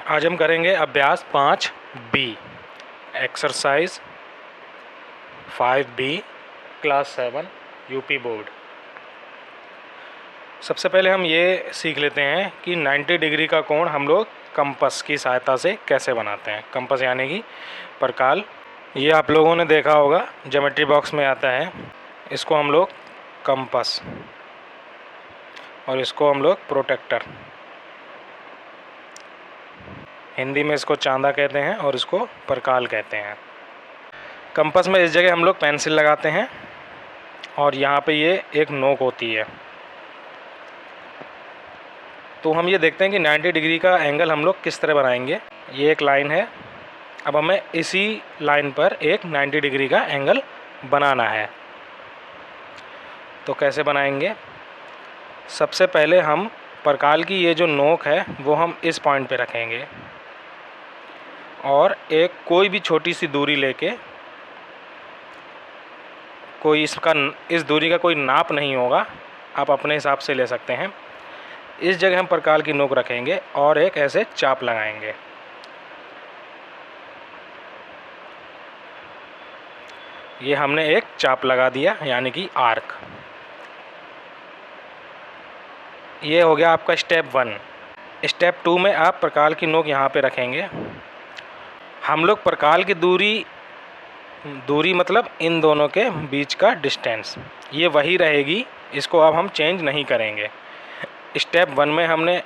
आज हम करेंगे अभ्यास 5B exercise 5B class 7 UP board. सबसे पहले हम ये सीख लेते हैं कि 90 डिग्री का कोण हम लोग कंपास की सहायता से कैसे बनाते हैं। कंपास यानी कि प्रकाल। ये आप लोगों ने देखा होगा, ज्योमेट्री बॉक्स में आता है। इसको हम लोग कंपास और इसको हम लोग प्रोटेक्टर, हिंदी में इसको चांदा कहते हैं और इसको प्रकाल कहते हैं। कंपास में इस जगह हम लोग पेंसिल लगाते हैं और यहाँ पे ये एक नोक होती है। तो हम ये देखते हैं कि 90 डिग्री का एंगल हम लोग किस तरह बनाएंगे। ये एक लाइन है, अब हमें इसी लाइन पर एक 90 डिग्री का एंगल बनाना है। तो कैसे बनाएंगे? सबसे पहले हम प्रकाल की ये जो नोक है वो हम इस पॉइंट पे रखेंगे और एक कोई भी छोटी सी दूरी लेके, कोई इस दूरी का कोई नाप नहीं होगा, आप अपने हिसाब से ले सकते हैं। इस जगह हम प्रकाल की नोक रखेंगे और एक ऐसे चाप लगाएंगे। ये हमने एक चाप लगा दिया यानी कि आर्क। ये हो गया आपका स्टेप 1। स्टेप 2 में आप प्रकाल की नोक यहाँ पे रखेंगे। हम लोग प्रकाल की दूरी मतलब इन दोनों के बीच का डिस्टेंस ये वही रहेगी, इसको अब हम चेंज नहीं करेंगे। स्टेप 1 में हमने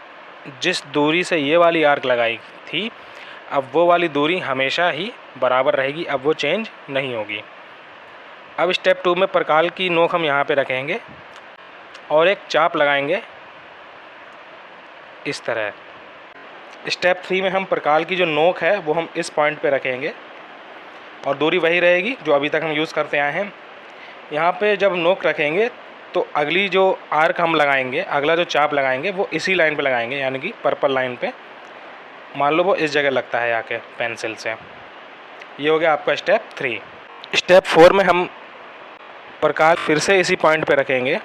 जिस दूरी से ये वाली आर्क लगाई थी, अब वो वाली दूरी हमेशा ही बराबर रहेगी, अब वो चेंज नहीं होगी। अब स्टेप 2 में प्रकाल की नोक हम यहाँ पे रखेंगे और एक चाप लगाएंगे इस तरह। स्टेप 3 में हम प्रकाल की जो नोक है वो हम इस पॉइंट पे रखेंगे और दूरी वही रहेगी जो अभी तक हम यूज़ करते आए हैं। यहाँ पे जब नोक रखेंगे तो अगली जो आर्क हम लगाएंगे, अगला जो चाप लगाएंगे वो इसी लाइन पे लगाएंगे यानी कि पर्पल लाइन पे। मान लो वो इस जगह लगता है आके पेंसिल से। ये हो गया आपका स्टेप 3। स्टेप 4 में हम प्रकाल फिर से इसी पॉइंट पे रखेंगे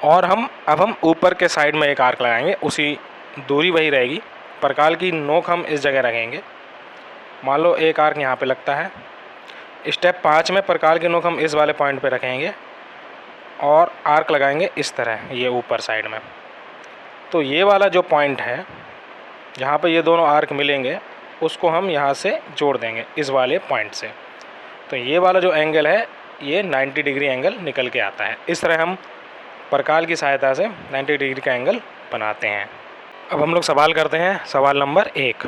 और अब हम ऊपर के साइड में एक आर्क लगाएंगे, उसी दूरी वही रहेगी। प्रकाल की नोक हम इस जगह रखेंगे, मान लो एक आर्क यहाँ पे लगता है। स्टेप 5 में प्रकाल की नोक हम इस वाले पॉइंट पे रखेंगे और आर्क लगाएंगे इस तरह ये ऊपर साइड में। तो ये वाला जो पॉइंट है जहाँ पे ये दोनों आर्क मिलेंगे उसको हम यहाँ से जोड़ देंगे इस वाले पॉइंट से। तो ये वाला जो एंगल है ये 90 डिग्री एंगल निकल के आता है। इस तरह हम प्रकाल की सहायता से 90 डिग्री का एंगल बनाते हैं। अब हम लोग सवाल करते हैं। सवाल नंबर 1,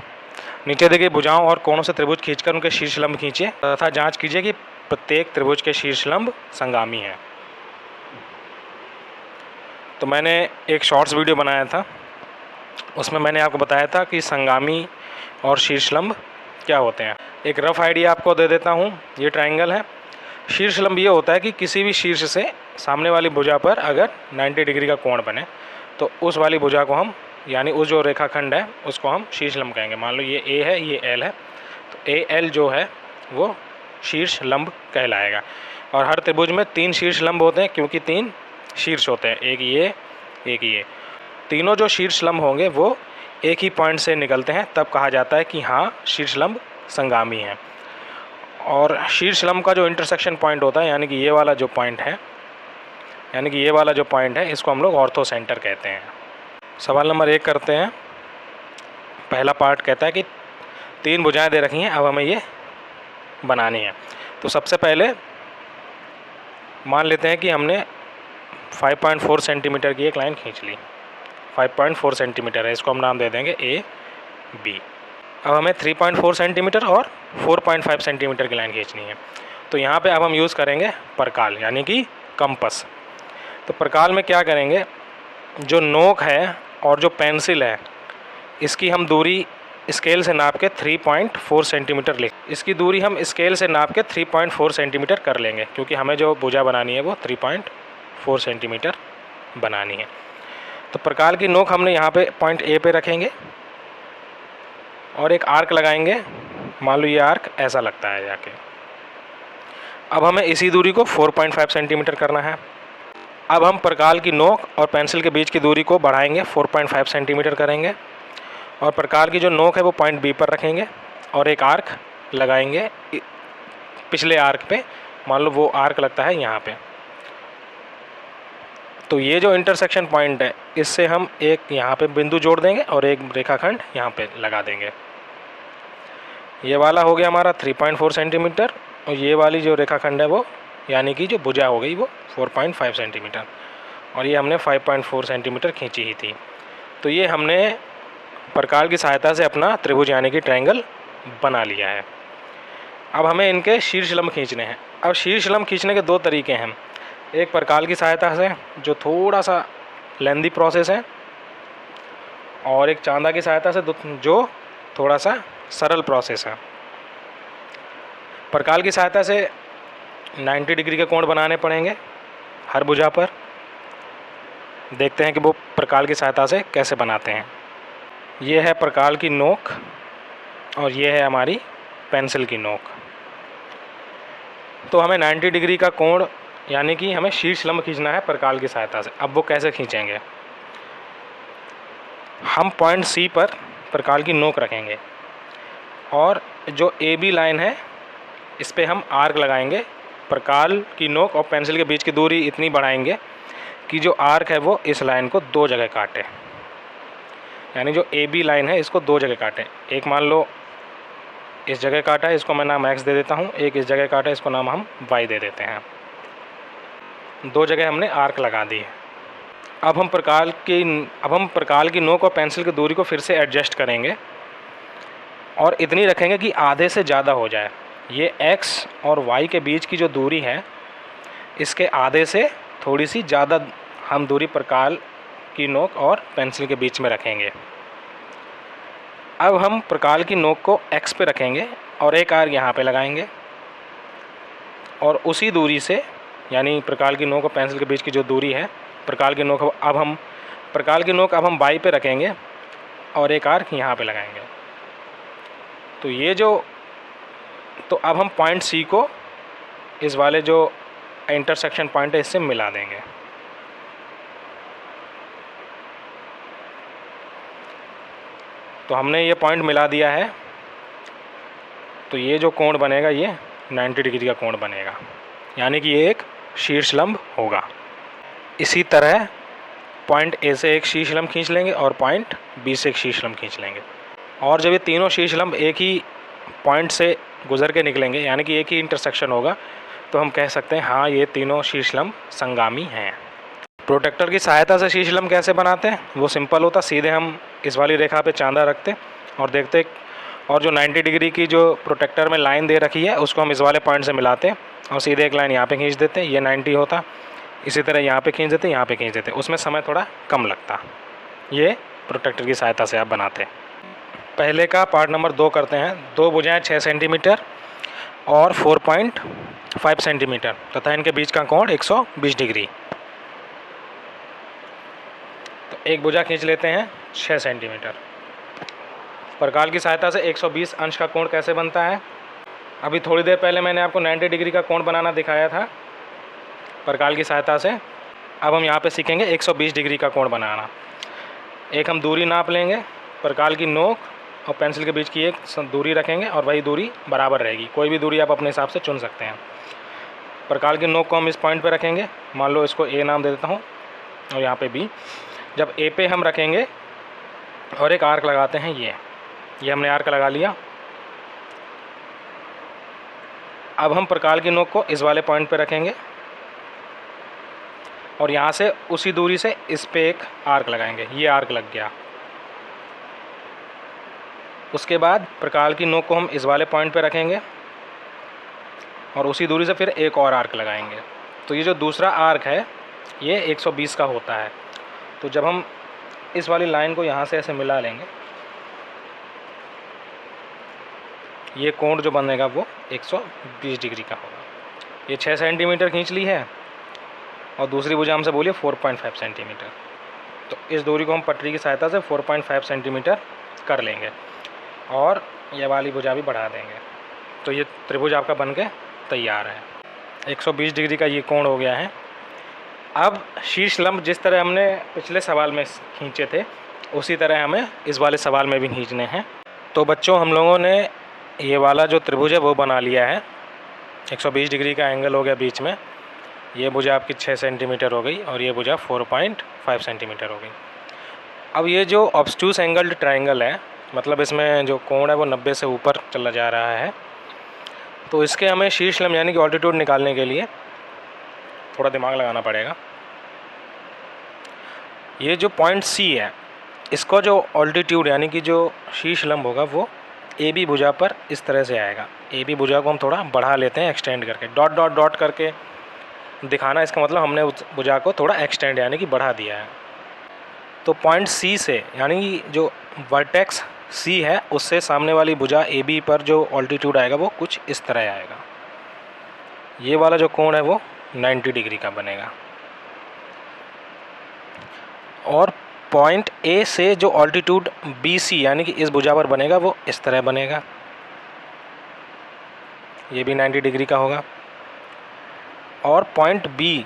नीचे दिए गए भुजाओं और कोणों से त्रिभुज खींचकर उनके शीर्ष लंब खींचिए तथा जांच कीजिए कि प्रत्येक त्रिभुज के शीर्ष लंब संगामी हैं। तो मैंने एक शॉर्ट्स वीडियो बनाया था, उसमें मैंने आपको बताया था कि संगामी और शीर्ष लंब क्या होते हैं। एक रफ आइडिया आपको दे देता हूँ। ये ट्रायंगल है। शीर्ष लंब ये होता है कि किसी भी शीर्ष से सामने वाली भुजा पर अगर 90 डिग्री का कोण बने तो उस वाली भुजा को हम, यानी उस जो रेखाखंड है उसको हम शीर्ष लंब कहेंगे। मान लो ये ए है, ये एल है, तो ए एल जो है वो शीर्ष लंब कहलाएगा। और हर त्रिभुज में 3 शीर्ष लंब होते हैं क्योंकि 3 शीर्ष होते हैं, एक ये एक ये। तीनों जो शीर्ष लंब होंगे वो एक ही पॉइंट से निकलते हैं, तब कहा जाता है कि हाँ शीर्ष लंब संगामी हैं। और शीर्ष लंब का जो इंटरसेक्शन पॉइंट होता है यानी कि ये वाला जो पॉइंट है, इसको हम लोग ऑर्थो सेंटर कहते हैं। सवाल नंबर 1 करते हैं। पहला पार्ट कहता है कि 3 भुजाएं दे रखी हैं, अब हमें ये बनानी है। तो सबसे पहले मान लेते हैं कि हमने 5.4 सेंटीमीटर की एक लाइन खींच ली। 5.4 सेंटीमीटर है, इसको हम नाम दे देंगे ए बी। अब हमें 3.4 सेंटीमीटर और 4.5 सेंटीमीटर की लाइन खींचनी है। तो यहाँ पे अब हम यूज़ करेंगे प्रकाल यानी कि कंपास। तो प्रकाल में क्या करेंगे, जो नोक है और जो पेंसिल है इसकी हम दूरी स्केल से नाप के 3.4 सेंटीमीटर इसकी दूरी हम स्केल से नाप के 3.4 सेंटीमीटर कर लेंगे क्योंकि हमें जो भुजा बनानी है वो 3.4 सेंटीमीटर बनानी है। तो प्रकाल की नोक हमने यहाँ पे पॉइंट ए पे रखेंगे और एक आर्क लगाएंगे। मान लो ये आर्क ऐसा लगता है जाके। अब हमें इसी दूरी को 4.5 सेंटीमीटर करना है। अब हम प्रकाल की नोक और पेंसिल के बीच की दूरी को बढ़ाएंगे, 4.5 सेंटीमीटर करेंगे और प्रकार की जो नोक है वो पॉइंट बी पर रखेंगे और एक आर्क लगाएंगे पिछले आर्क पे। मान लो वो आर्क लगता है यहाँ पे। तो ये जो इंटरसेक्शन पॉइंट है इससे हम एक यहाँ पे बिंदु जोड़ देंगे और एक रेखाखंड यहाँ पे लगा देंगे। ये वाला हो गया हमारा 3.4 सेंटीमीटर और ये वाली जो रेखाखंड है वो यानी कि जो भुजा हो गई वो 4.5 सेंटीमीटर और ये हमने 5.4 सेंटीमीटर खींची ही थी। तो ये हमने प्रकार की सहायता से अपना त्रिभुज यानी कि ट्रायंगल बना लिया है। अब हमें इनके शीर्ष लंब खींचने हैं। अब शीर्ष लंब खींचने के दो तरीके हैं, एक प्रकार की सहायता से जो थोड़ा सा लेंदी प्रोसेस है और एक चांदा की सहायता से जो थोड़ा सा सरल प्रोसेस है। प्रकार की सहायता से 90 डिग्री के कोण बनाने पड़ेंगे हर भुजा पर। देखते हैं कि वो प्रकार की सहायता से कैसे बनाते हैं। ये है प्रकार की नोक और ये है हमारी पेंसिल की नोक। तो हमें 90 डिग्री का कोण यानी कि हमें शीर्ष लंब खींचना है प्रकार की सहायता से। अब वो कैसे खींचेंगे, हम पॉइंट सी पर प्रकार की नोक रखेंगे और जो ए बी लाइन है इस पे हम आर्क लगाएंगे। प्रकार की नोक और पेंसिल के बीच की दूरी इतनी बढ़ाएंगे कि जो आर्क है वो इस लाइन को दो जगह काटे, यानी जो ए बी लाइन है इसको दो जगह काटे। एक मान लो इस जगह काटा है, इसको मैं नाम x दे देता हूँ, एक इस जगह काटा है, इसको नाम हम y दे देते हैं। दो जगह हमने आर्क लगा दी है। अब हम प्रकार की नोक और पेंसिल की दूरी को फिर से एडजस्ट करेंगे और इतनी रखेंगे कि आधे से ज़्यादा हो जाए। ये x और y के बीच की जो दूरी है इसके आधे से थोड़ी सी ज़्यादा हम दूरी प्रकार की नोक और पेंसिल के बीच में रखेंगे। अब हम प्रकार की नोक को x पे रखेंगे और एक आर्क यहाँ पे लगाएंगे और उसी दूरी से यानी प्रकार की नोक और पेंसिल के बीच की जो दूरी है प्रकार की नोक अब हम y पे रखेंगे और एक आर्क यहाँ पे लगाएंगे। तो अब हम पॉइंट C को इस वाले जो इंटरसेक्शन पॉइंट है इससे मिला देंगे। तो हमने ये पॉइंट मिला दिया है। तो ये जो कोण बनेगा ये 90 डिग्री का कोण बनेगा, यानी कि ये एक शीर्ष लंब होगा। इसी तरह पॉइंट ए से एक शीर्ष लंब खींच लेंगे और पॉइंट बी से एक शीर्ष लंब खींच लेंगे। और जब ये तीनों शीर्ष लंब एक ही पॉइंट से गुजर के निकलेंगे यानी कि एक ही इंटरसेक्शन होगा तो हम कह सकते हैं हाँ ये तीनों शीर्ष लंब संगामी हैं। प्रोटेक्टर की सहायता से शीर्ष लंब कैसे बनाते हैं, वो सिंपल होता, सीधे हम इस वाली रेखा पे चांदा रखते और देखते और जो 90 डिग्री की जो प्रोटेक्टर में लाइन दे रखी है उसको हम इस वाले पॉइंट से मिलाते और सीधे एक लाइन यहाँ पे खींच देते, ये 90 होता। इसी तरह यहाँ पे खींच देते, यहाँ पे खींच देते, उसमें समय थोड़ा कम लगता। ये प्रोटेक्टर की सहायता से आप बनाते। पहले का पार्ट नंबर 2 करते हैं। दो भुजाएँ 6 सेंटीमीटर और 4.5 सेंटीमीटर तथा इनके बीच का कोण 120 डिग्री। तो एक भुजा खींच लेते हैं 6 सेंटीमीटर। प्रकार की सहायता से 120 अंश का कोण कैसे बनता है, अभी थोड़ी देर पहले मैंने आपको 90 डिग्री का कोण बनाना दिखाया था प्रकार की सहायता से। अब हम यहाँ पे सीखेंगे 120 डिग्री का कोण बनाना। एक हम दूरी नाप लेंगे, प्रकार की नोक और पेंसिल के बीच की एक दूरी रखेंगे और वही दूरी बराबर रहेगी। कोई भी दूरी आप अपने हिसाब से चुन सकते हैं। प्रकार की नोक को हम इस पॉइंट पे रखेंगे, मान लो इसको ए नाम दे देता हूँ और यहाँ पे बी। जब ए पे हम रखेंगे और एक आर्क लगाते हैं, ये हमने आर्क लगा लिया। अब हम प्रकार की नोक को इस वाले पॉइंट पे रखेंगे और यहाँ से उसी दूरी से इस पे एक आर्क लगाएंगे, ये आर्क लग गया। उसके बाद प्रकार की नोक को हम इस वाले पॉइंट पे रखेंगे और उसी दूरी से फिर एक और आर्क लगाएंगे। तो ये जो दूसरा आर्क है ये 120 का होता है। तो जब हम इस वाली लाइन को यहाँ से ऐसे मिला लेंगे, ये कोण जो बनेगा वो 120 डिग्री का होगा। ये 6 सेंटीमीटर खींच ली है और दूसरी भुजा हमसे बोलिए 4.5 सेंटीमीटर। तो इस दूरी को हम पटरी की सहायता से 4.5 सेंटीमीटर कर लेंगे और ये वाली भुजा भी बढ़ा देंगे। तो ये त्रिभुज आपका बन के तैयार है। 120 डिग्री का ये कोण हो गया है। अब शीर्ष लंब जिस तरह हमने पिछले सवाल में खींचे थे उसी तरह हमें इस वाले सवाल में भी खींचने हैं। तो बच्चों हम लोगों ने ये वाला जो त्रिभुज है वो बना लिया है। 120 डिग्री का एंगल हो गया बीच में। ये भुजा आपकी 6 सेंटीमीटर हो गई और ये भुजा 4.5 सेंटीमीटर हो गई। अब ये जो ऑब्स्ट्यूस एंगल्ड ट्रायंगल है, मतलब इसमें जो कोण है वो 90 से ऊपर चला जा रहा है, तो इसके हमें शीर्ष लंब यानी कि ऑल्टीट्यूड निकालने के लिए थोड़ा दिमाग लगाना पड़ेगा। ये जो पॉइंट सी है, इसको जो ऑल्टीट्यूड यानी कि जो शीर्ष लंब होगा वो ए बी भुजा पर इस तरह से आएगा। ए बी भुजा को हम थोड़ा बढ़ा लेते हैं एक्सटेंड करके, डॉट डॉट डॉट करके दिखाना, इसका मतलब हमने उस भुजा को थोड़ा एक्सटेंड यानी कि बढ़ा दिया है। तो पॉइंट सी से यानी जो वर्टेक्स सी है उससे सामने वाली भुजा ए बी पर जो ऑल्टीट्यूड आएगा वो कुछ इस तरह आएगा। ये वाला जो कोण है वो 90 डिग्री का बनेगा। और पॉइंट ए से जो ऑल्टीट्यूड बी सी यानी कि इस भुजा पर बनेगा वो इस तरह बनेगा। ये भी 90 डिग्री का होगा। और पॉइंट बी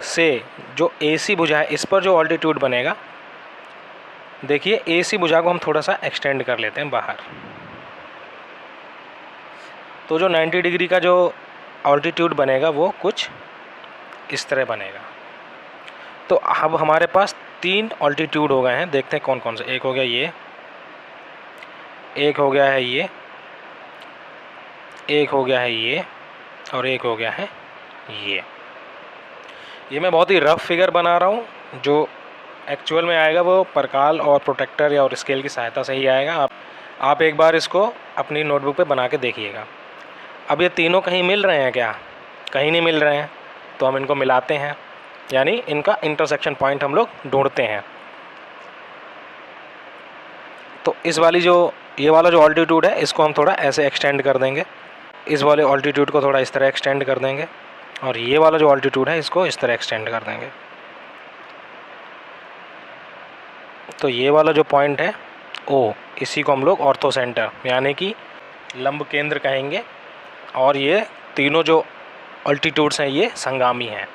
से जो ए सी भुजा है इस पर जो ऑल्टीट्यूड बनेगा, देखिए ए सी भुजा को हम थोड़ा सा एक्सटेंड कर लेते हैं बाहर, तो जो 90 डिग्री का जो ऑल्टीट्यूड बनेगा वो कुछ इस तरह बनेगा। तो अब हमारे पास 3 ऑल्टीट्यूड हो गए हैं, देखते हैं कौन कौन से। एक हो गया ये, एक हो गया है ये, एक हो गया है ये, और एक हो गया है ये मैं बहुत ही रफ फिगर बना रहा हूँ, जो एक्चुअल में आएगा वो परकाल और प्रोटेक्टर या और स्केल की सहायता से ही आएगा। आप एक बार इसको अपनी नोटबुक पे बना के देखिएगा। अब ये तीनों कहीं मिल रहे हैं क्या? कहीं नहीं मिल रहे हैं, तो हम इनको मिलाते हैं, यानी इनका इंटरसेक्शन पॉइंट हम लोग ढूंढते हैं। तो इस वाली जो ये वाला जो ऑल्टीट्यूड है इसको हम थोड़ा ऐसे एक्सटेंड कर देंगे, इस वाले ऑल्टीट्यूड को थोड़ा इस तरह एक्सटेंड कर देंगे, और ये वाला जो ऑल्टीट्यूड है इसको इस तरह एक्सटेंड कर देंगे। तो ये वाला जो पॉइंट है ओ, इसी को हम लोग ऑर्थो सेंटर यानी कि लंब केंद्र कहेंगे, और ये तीनों जो ऑल्टीट्यूड्स हैं ये संगामी हैं।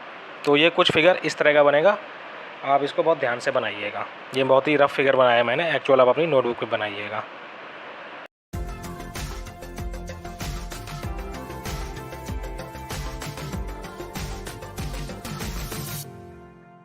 तो ये कुछ फिगर इस तरह का बनेगा, आप इसको बहुत ध्यान से बनाइएगा। ये बहुत ही रफ फिगर बनाया मैंने, एक्चुअल आप अपनी नोटबुक पे बनाइएगा।